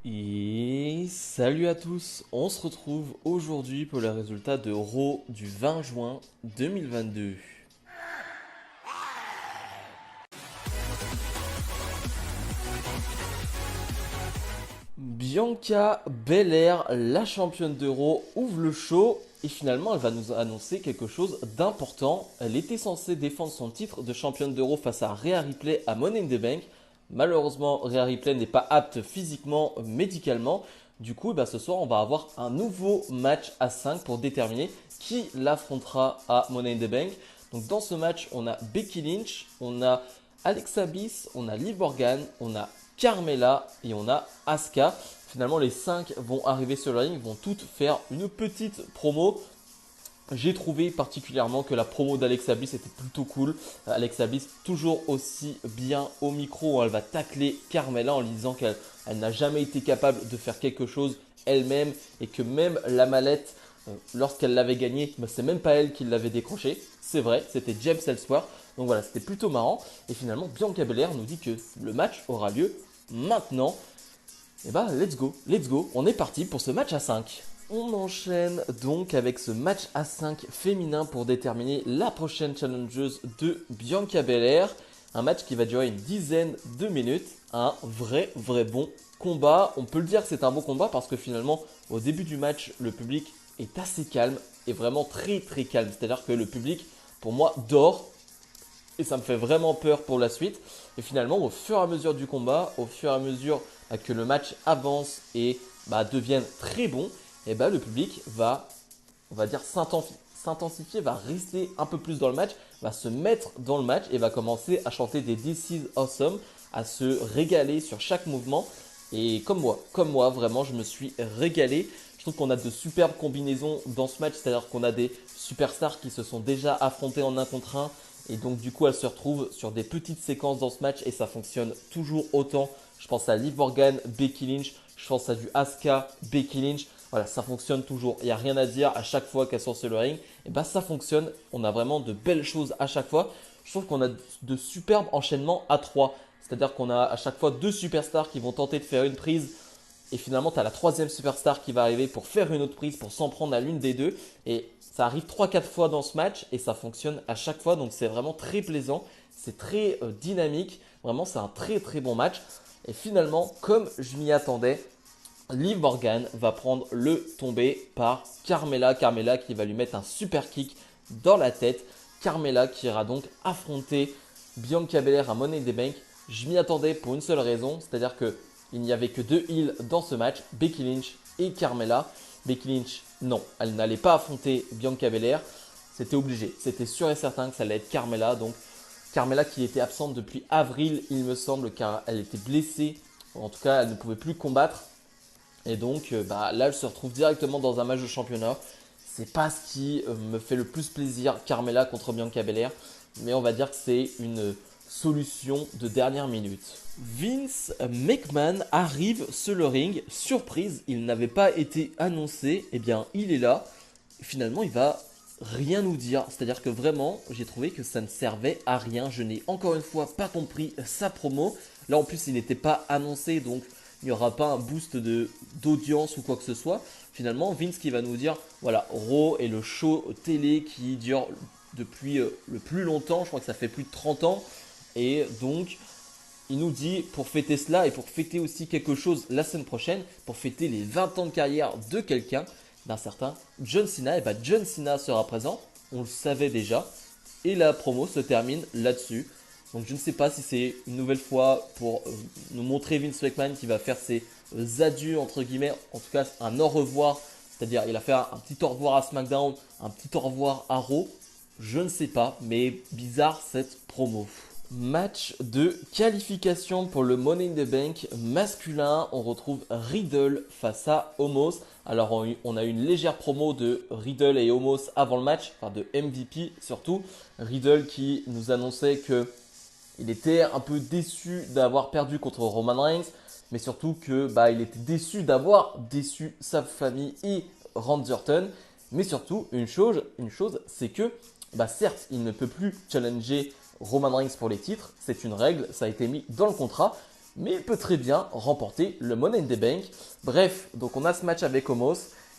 Et salut à tous, on se retrouve aujourd'hui pour les résultats de Raw du 20 juin 2022. Bianca Belair, la championne de Raw, ouvre le show et finalement elle va nous annoncer quelque chose d'important. Elle était censée défendre son titre de championne de Raw face à Rhea Ripley à Money in the Bank. Malheureusement, Rhea Ripley n'est pas apte physiquement, médicalement. Du coup, ce soir, on va avoir un nouveau match à 5 pour déterminer qui l'affrontera à Money in the Bank. Donc dans ce match, on a Becky Lynch, on a Alexa Bliss, on a Liv Morgan, on a Carmella et on a Asuka. Finalement, les 5 vont arriver sur le ring, vont toutes faire une petite promo. J'ai trouvé particulièrement que la promo d'Alexa Bliss était plutôt cool. Alexa Bliss toujours aussi bien au micro, elle va tacler Carmella en lui disant qu'elle n'a jamais été capable de faire quelque chose elle-même et que même la mallette, lorsqu'elle l'avait gagnée, c'est même pas elle qui l'avait décrochée. C'est vrai, c'était James Ellsworth. Donc voilà, c'était plutôt marrant. Et finalement, Bianca Belair nous dit que le match aura lieu maintenant. Et let's go, on est parti pour ce match à 5. On enchaîne donc avec ce match à 5 féminin pour déterminer la prochaine challengeuse de Bianca Belair. Un match qui va durer une dizaine de minutes. Un vrai bon combat. On peut le dire que c'est un bon combat parce que finalement, au début du match, le public est assez calme et vraiment très calme. C'est-à-dire que le public, pour moi, dort et ça me fait vraiment peur pour la suite. Et finalement, au fur et à mesure du combat, au fur et à mesure que le match avance et devienne très bon, et le public va, on va dire, s'intensifier, va rester un peu plus dans le match, va se mettre dans le match et va commencer à chanter des This is awesome, à se régaler sur chaque mouvement. Et comme moi, vraiment, je me suis régalé. Je trouve qu'on a de superbes combinaisons dans ce match, c'est-à-dire qu'on a des superstars qui se sont déjà affrontés en 1 contre 1. Et donc du coup, elles se retrouvent sur des petites séquences dans ce match et ça fonctionne toujours autant. Je pense à Liv Morgan, Becky Lynch, je pense à du Asuka, Becky Lynch. Voilà, ça fonctionne toujours. Il n'y a rien à dire à chaque fois qu'elles sont sur le ring. Et ça fonctionne. On a vraiment de belles choses à chaque fois. Je trouve qu'on a de superbes enchaînements à 3. C'est-à-dire qu'on a à chaque fois 2 superstars qui vont tenter de faire une prise. Et finalement, tu as la 3e superstar qui va arriver pour faire une autre prise, pour s'en prendre à l'une des deux. Et ça arrive 3-4 fois dans ce match et ça fonctionne à chaque fois. Donc c'est vraiment très plaisant. C'est très dynamique. Vraiment, c'est un très bon match. Et finalement, comme je m'y attendais, Liv Morgan va prendre le tombé par Carmella. Carmella qui va lui mettre un super kick dans la tête. Carmella qui ira donc affronter Bianca Belair à Money in the Bank. Je m'y attendais pour une seule raison, c'est-à-dire qu'il n'y avait que 2 heels dans ce match, Becky Lynch et Carmella. Becky Lynch, non, elle n'allait pas affronter Bianca Belair. C'était obligé, c'était sûr et certain que ça allait être Carmella. Donc Carmella qui était absente depuis avril, il me semble, car elle était blessée. En tout cas, elle ne pouvait plus combattre. Et donc là, elle se retrouve directement dans un match de championnat. C'est pas ce qui me fait le plus plaisir, Carmella contre Bianca Belair. Mais on va dire que c'est une solution de dernière minute. Vince McMahon arrive sur le ring. Surprise, il n'avait pas été annoncé. Eh bien, il est là. Finalement, il va rien nous dire. C'est-à-dire que vraiment, j'ai trouvé que ça ne servait à rien. Je n'ai encore une fois pas compris sa promo. Là, en plus, il n'était pas annoncé, donc il n'y aura pas un boost d'audience ou quoi que ce soit. Finalement, Vince qui va nous dire, voilà, Raw est le show télé qui dure depuis le plus longtemps. Je crois que ça fait plus de 30 ans. Et donc, il nous dit, pour fêter cela et pour fêter aussi quelque chose la semaine prochaine, pour fêter les 20 ans de carrière de quelqu'un, d'un certain John Cena, et John Cena sera présent, on le savait déjà, et la promo se termine là-dessus. Donc je ne sais pas si c'est une nouvelle fois pour nous montrer Vince McMahon qui va faire ses adieux entre guillemets, en tout cas un au revoir, c'est-à-dire il a fait un petit au revoir à SmackDown, un petit au revoir à Raw, je ne sais pas, mais bizarre cette promo. Match de qualification pour le Money in the Bank masculin. On retrouve Riddle face à Omos. Alors on a eu une légère promo de Riddle et Omos avant le match, enfin de MVP surtout. Riddle qui nous annonçait que il était un peu déçu d'avoir perdu contre Roman Reigns, mais surtout que il était déçu d'avoir déçu sa famille et Randy Orton. Mais surtout une chose c'est que certes il ne peut plus challenger Roman Reigns pour les titres, c'est une règle, ça a été mis dans le contrat, mais il peut très bien remporter le Money in the Bank. Bref, donc on a ce match avec Omos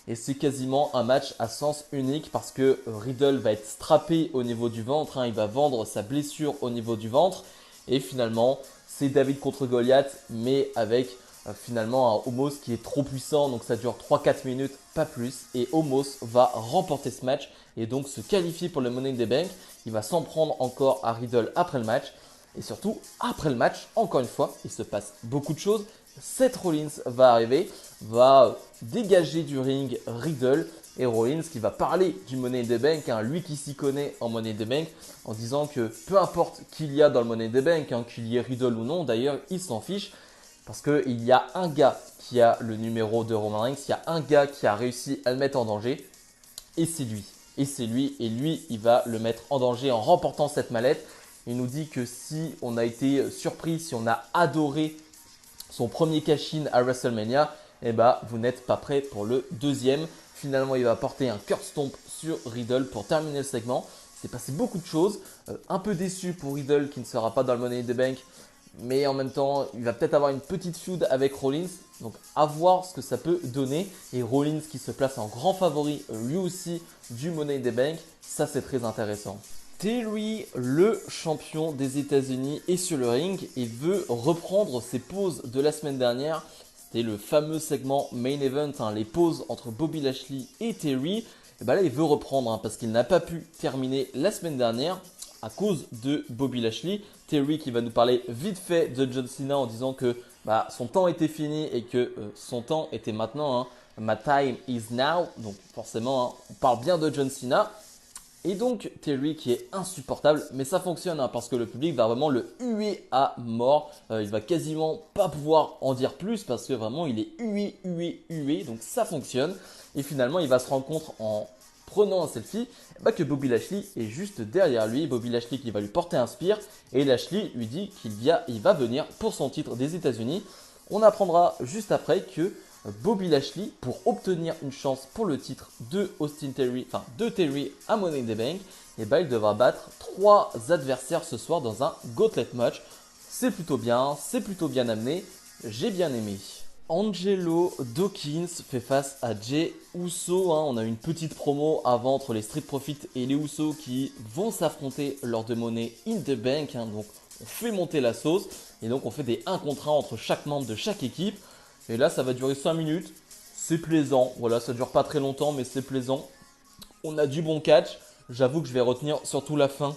et c'est quasiment un match à sens unique parce que Riddle va être strappé au niveau du ventre, il va vendre sa blessure au niveau du ventre et finalement c'est David contre Goliath mais avec finalement un Omos qui est trop puissant, donc ça dure 3-4 minutes, pas plus, et Omos va remporter ce match et donc se qualifier pour le Money in the Bank. Il va s'en prendre encore à Riddle après le match. Et surtout, après le match, encore une fois, il se passe beaucoup de choses. Seth Rollins va arriver, va dégager du ring Riddle et Rollins qui va parler du Money in the Bank, lui qui s'y connaît en Money in the Bank, en disant que peu importe qu'il y a dans le Money in the Bank, qu'il y ait Riddle ou non, d'ailleurs, il s'en fiche. Parce qu'il y a un gars qui a le numéro de Roman Reigns, il y a un gars qui a réussi à le mettre en danger, et c'est lui. Et lui, il va le mettre en danger en remportant cette mallette. Il nous dit que si on a été surpris, si on a adoré son premier cash-in à WrestleMania, eh ben, vous n'êtes pas prêt pour le deuxième. Finalement, il va porter un curse stomp sur Riddle pour terminer le segment. Il s'est passé beaucoup de choses. Un peu déçu pour Riddle qui ne sera pas dans le Money in the Bank. Mais en même temps, il va peut-être avoir une petite feud avec Rollins. Donc à voir ce que ça peut donner. Et Rollins qui se place en grand favori lui aussi du Money in the Bank. Ça c'est très intéressant. Theory, le champion des États-Unis, est sur le ring et veut reprendre ses pauses de la semaine dernière. C'était le fameux segment Main Event, les pauses entre Bobby Lashley et Theory. Et ben là, il veut reprendre parce qu'il n'a pas pu terminer la semaine dernière à cause de Bobby Lashley. Theory qui va nous parler vite fait de John Cena en disant que son temps était fini et que son temps était maintenant. My time is now. Donc forcément, on parle bien de John Cena. Et donc Theory qui est insupportable, mais ça fonctionne parce que le public va vraiment le huer à mort. Il va quasiment pas pouvoir en dire plus parce que vraiment il est hué. Donc ça fonctionne. Et finalement il va se rendre compte en prenant un selfie que Bobby Lashley est juste derrière lui. Bobby Lashley qui va lui porter un spear et Lashley lui dit qu'il va venir pour son titre des États-Unis. On apprendra juste après que Bobby Lashley, pour obtenir une chance pour le titre de Theory à Money in the Bank, il devra battre 3 adversaires ce soir dans un gauntlet match. C'est plutôt bien amené, j'ai bien aimé. Angelo Dawkins fait face à Jey Uso. On a une petite promo avant entre les Street Profits et les Uso qui vont s'affronter lors de Money in the Bank. Donc on fait monter la sauce et donc on fait des 1 contre 1 entre chaque membre de chaque équipe. Et là, ça va durer 5 minutes. C'est plaisant. Voilà, ça dure pas très longtemps, mais c'est plaisant. On a du bon catch. J'avoue que je vais retenir surtout la fin.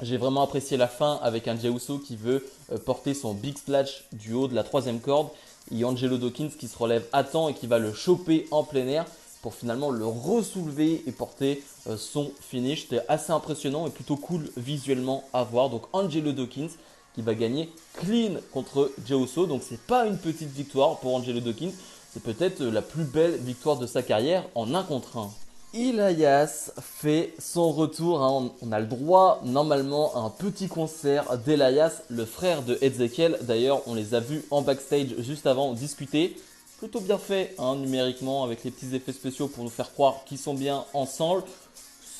J'ai vraiment apprécié la fin avec un Jey Uso qui veut porter son Big Splash du haut de la 3e corde. Et Angelo Dawkins qui se relève à temps et qui va le choper en plein air pour finalement le ressoulever et porter son finish. C'était assez impressionnant et plutôt cool visuellement à voir. Donc Angelo Dawkins qui va gagner clean contre Jey Uso. Donc c'est pas une petite victoire pour Angelo Dawkins. C'est peut-être la plus belle victoire de sa carrière en 1 contre 1. Elias fait son retour. On a le droit normalement à un petit concert d'Elias, le frère de Ezekiel. D'ailleurs, on les a vus en backstage juste avant discuter. Plutôt bien fait numériquement avec les petits effets spéciaux pour nous faire croire qu'ils sont bien ensemble.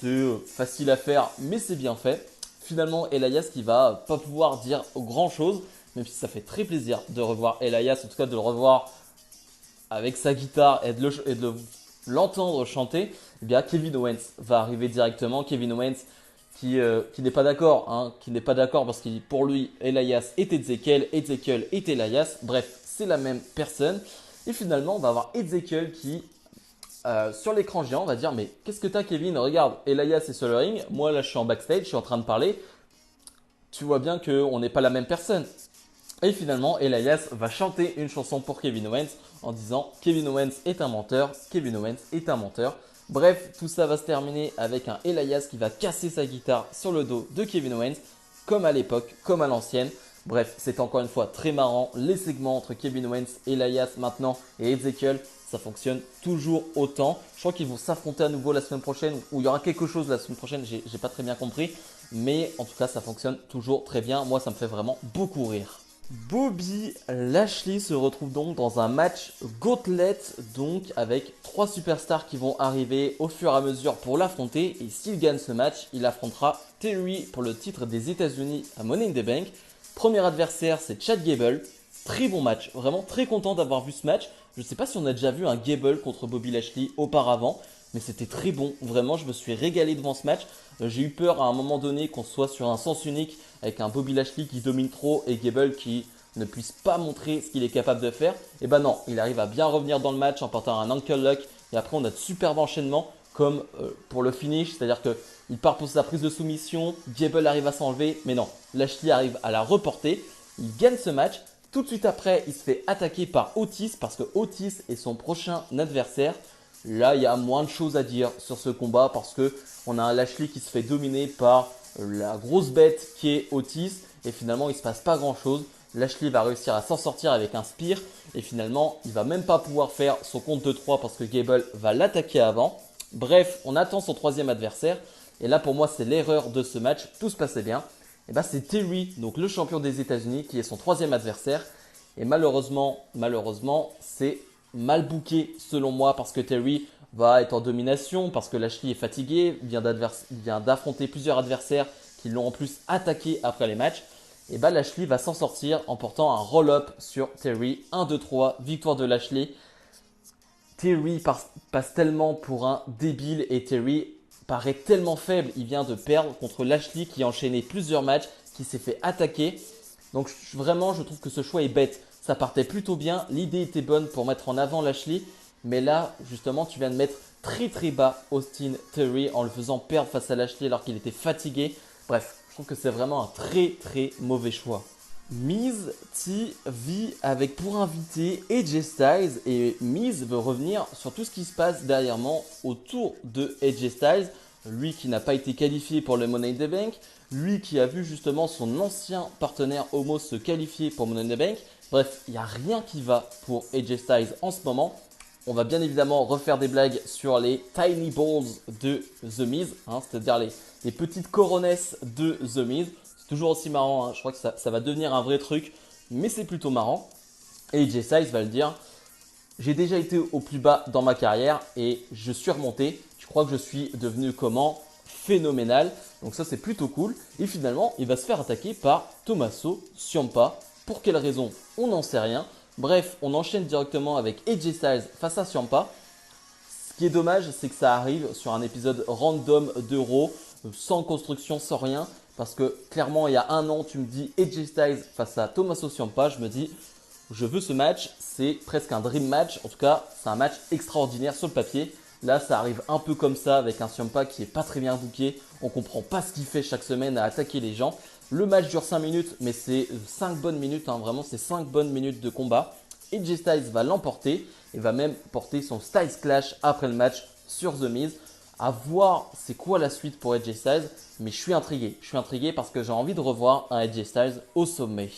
C'est facile à faire, mais c'est bien fait. Finalement, Elias qui va pas pouvoir dire grand chose, même si ça fait très plaisir de revoir Elias, en tout cas de le revoir avec sa guitare et de l'entendre chanter. Eh bien, Kevin Owens va arriver directement. Kevin Owens qui n'est pas d'accord, parce que pour lui, Elias est Ezekiel est Elias. Bref, c'est la même personne. Et finalement, on va avoir Ezekiel qui, sur l'écran géant, va dire « Mais qu'est-ce que t'as, Kevin? Regarde, Elias est sur le ring. Moi, là, je suis en backstage, je suis en train de parler. Tu vois bien qu'on n'est pas la même personne. » Et finalement, Elias va chanter une chanson pour Kevin Owens en disant « Kevin Owens est un menteur, Kevin Owens est un menteur. » Bref, tout ça va se terminer avec un Elias qui va casser sa guitare sur le dos de Kevin Owens, comme à l'époque, comme à l'ancienne. Bref, c'est encore une fois très marrant. Les segments entre Kevin Owens, Elias maintenant et Ezekiel, ça fonctionne toujours autant. Je crois qu'ils vont s'affronter à nouveau la semaine prochaine, ou il y aura quelque chose la semaine prochaine, j'ai pas très bien compris. Mais en tout cas, ça fonctionne toujours très bien. Moi, ça me fait vraiment beaucoup rire. Bobby Lashley se retrouve donc dans un match gauntlet, donc avec 3 superstars qui vont arriver au fur et à mesure pour l'affronter. Et s'il gagne ce match, il affrontera Theory pour le titre des États-Unis à Money in the Bank. Premier adversaire, c'est Chad Gable. Très bon match, vraiment très content d'avoir vu ce match. Je ne sais pas si on a déjà vu un Gable contre Bobby Lashley auparavant, mais c'était très bon. Vraiment, je me suis régalé devant ce match. J'ai eu peur à un moment donné qu'on soit sur un sens unique avec un Bobby Lashley qui domine trop et Gable qui ne puisse pas montrer ce qu'il est capable de faire. Et ben non, il arrive à bien revenir dans le match en portant un ankle lock. Et après, on a de superbes enchaînements comme pour le finish, c'est-à-dire qu'il part pour sa prise de soumission, Gable arrive à s'enlever, mais non, Lashley arrive à la reporter. Il gagne ce match. Tout de suite après, il se fait attaquer par Otis parce que Otis est son prochain adversaire. Là, il y a moins de choses à dire sur ce combat parce que on a un Lashley qui se fait dominer par la grosse bête qui est Otis et finalement, il ne se passe pas grand-chose. Lashley va réussir à s'en sortir avec un spear et finalement, il va même pas pouvoir faire son compte de 3 parce que Gable va l'attaquer avant. Bref, on attend son troisième adversaire et là, pour moi, c'est l'erreur de ce match. Tout se passait bien. Et ben, c'est Terry, donc le champion des États-Unis, qui est son troisième adversaire. Et malheureusement, c'est mal booké selon moi parce que Terry va être en domination, parce que Lashley est fatigué, vient d'affronter plusieurs adversaires qui l'ont en plus attaqué après les matchs. Et ben Lashley va s'en sortir en portant un roll-up sur Terry. 1, 2, 3, victoire de Lashley. Terry passe tellement pour un débile et Terry paraît tellement faible. Il vient de perdre contre Lashley qui a enchaîné plusieurs matchs, qui s'est fait attaquer. Donc vraiment, je trouve que ce choix est bête. Ça partait plutôt bien, l'idée était bonne pour mettre en avant Lashley. Mais là, justement, tu viens de mettre très très bas Austin Theory en le faisant perdre face à Lashley alors qu'il était fatigué. Bref, je trouve que c'est vraiment un très très mauvais choix. Miz TV avec pour invité AJ Styles et Miz veut revenir sur tout ce qui se passe derrière moi autour de AJ Styles, lui qui n'a pas été qualifié pour le Money in the Bank, lui qui a vu justement son ancien partenaire Omos se qualifier pour Money in the Bank. Bref, il n'y a rien qui va pour AJ Styles en ce moment. On va bien évidemment refaire des blagues sur les tiny balls de The Miz, c'est-à-dire les petites coronesses de The Miz. Toujours aussi marrant, je crois que ça va devenir un vrai truc, mais c'est plutôt marrant. Et AJ Styles va le dire, j'ai déjà été au plus bas dans ma carrière et je suis remonté. Je crois que je suis devenu comment? Phénoménal. Donc ça c'est plutôt cool. Et finalement, il va se faire attaquer par Tommaso Ciampa. Pour quelle raison? On n'en sait rien. Bref, on enchaîne directement avec AJ Styles face à Ciampa. Ce qui est dommage, c'est que ça arrive sur un épisode random d'Euro, sans construction, sans rien. Parce que clairement, il y a un an, tu me dis AJ Styles face à Tommaso Ciampa. Je me dis, je veux ce match. C'est presque un dream match. En tout cas, c'est un match extraordinaire sur le papier. Là, ça arrive un peu comme ça avec un Ciampa qui n'est pas très bien booké. On ne comprend pas ce qu'il fait chaque semaine à attaquer les gens. Le match dure 5 minutes, mais c'est 5 bonnes minutes. Vraiment, c'est 5 bonnes minutes de combat. AJ Styles va l'emporter et va même porter son Styles Clash après le match sur The Miz. À voir c'est quoi la suite pour AJ Styles, mais je suis intrigué. Je suis intrigué parce que j'ai envie de revoir un AJ Styles au sommet.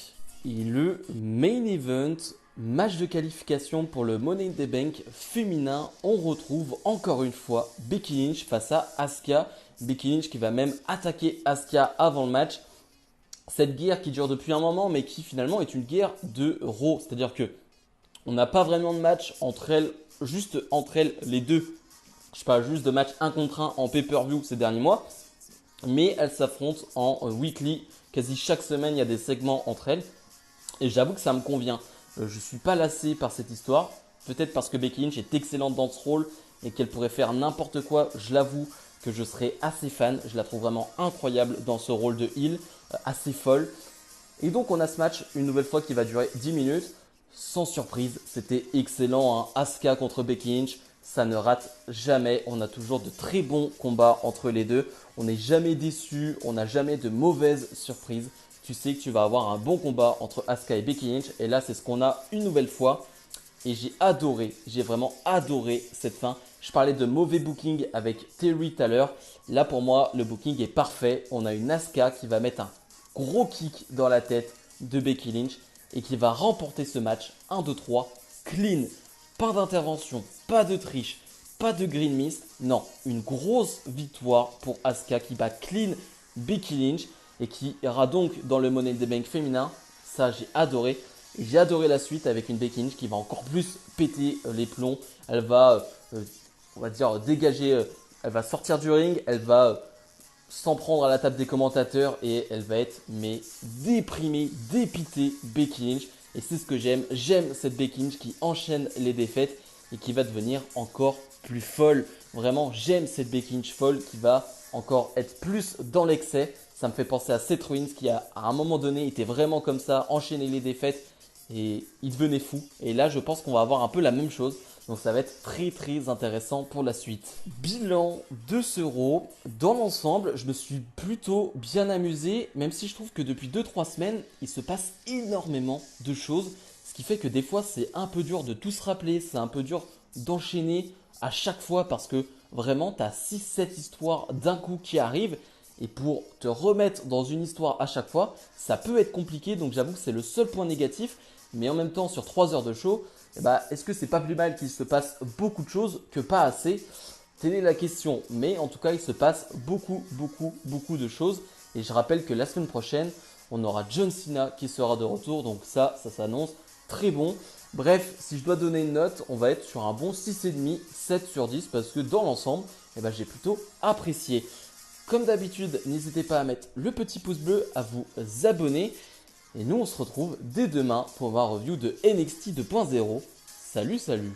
Et le main event, match de qualification pour le Money in the Bank féminin, on retrouve encore une fois Becky Lynch face à Asuka. Becky Lynch qui va même attaquer Asuka avant le match. Cette guerre qui dure depuis un moment, mais qui finalement est une guerre de Raw. C'est-à-dire que on n'a pas vraiment de match entre elles, juste entre elles les deux. Je parle juste de match 1 contre 1 en pay-per-view ces derniers mois. Mais elles s'affrontent en weekly. Quasi chaque semaine, il y a des segments entre elles. Et j'avoue que ça me convient. Je ne suis pas lassé par cette histoire. Peut-être parce que Becky Lynch est excellente dans ce rôle et qu'elle pourrait faire n'importe quoi. Je l'avoue que je serais assez fan. Je la trouve vraiment incroyable dans ce rôle de heel, assez folle. Et donc on a ce match une nouvelle fois qui va durer 10 minutes. Sans surprise, c'était excellent. Asuka contre Becky Lynch, ça ne rate jamais. On a toujours de très bons combats entre les deux. On n'est jamais déçu, on n'a jamais de mauvaises surprises. Tu sais que tu vas avoir un bon combat entre Asuka et Becky Lynch. Et là, c'est ce qu'on a une nouvelle fois. Et j'ai adoré, j'ai vraiment adoré cette fin. Je parlais de mauvais booking avec Terry tout à l'heure. Là, pour moi, le booking est parfait. On a une Asuka qui va mettre un gros kick dans la tête de Becky Lynch et qui va remporter ce match 1, 2, 3, clean. Pas d'intervention, pas de triche, pas de green mist. Non, une grosse victoire pour Asuka qui bat clean Becky Lynch et qui ira donc dans le Money in the Bank féminin. Ça, j'ai adoré. Et j'ai adoré la suite avec une Becky Lynch qui va encore plus péter les plombs. Elle va, on va dire, dégager, elle va sortir du ring, elle va s'en prendre à la table des commentateurs et elle va être mais déprimée, dépitée Becky Lynch Et c'est ce que j'aime. J'aime cette Becky Lynch qui enchaîne les défaites et qui va devenir encore plus folle. Vraiment, j'aime cette Becky Lynch folle qui va encore être plus dans l'excès. Ça me fait penser à Seth Rollins qui à un moment donné était vraiment comme ça, enchaîner les défaites et il devenait fou. Et là, je pense qu'on va avoir un peu la même chose. Donc ça va être très très intéressant pour la suite. Bilan de ce Raw. Dans l'ensemble, je me suis plutôt bien amusé, même si je trouve que depuis 2-3 semaines, il se passe énormément de choses. Ce qui fait que des fois, c'est un peu dur de tout se rappeler, c'est un peu dur d'enchaîner à chaque fois parce que vraiment, tu as 6-7 histoires d'un coup qui arrivent. Et pour te remettre dans une histoire à chaque fois, ça peut être compliqué. Donc j'avoue que c'est le seul point négatif. Mais en même temps, sur 3 heures de show, est-ce que c'est pas plus mal qu'il se passe beaucoup de choses que pas assez? Telle est la question. Mais en tout cas, il se passe beaucoup de choses. Et je rappelle que la semaine prochaine, on aura John Cena qui sera de retour. Donc ça s'annonce très bon. Bref, si je dois donner une note, on va être sur un bon 6,5, 7 sur 10 parce que dans l'ensemble, j'ai plutôt apprécié. Comme d'habitude, n'hésitez pas à mettre le petit pouce bleu, à vous abonner. Et nous, on se retrouve dès demain pour ma review de NXT 2.0. Salut, salut!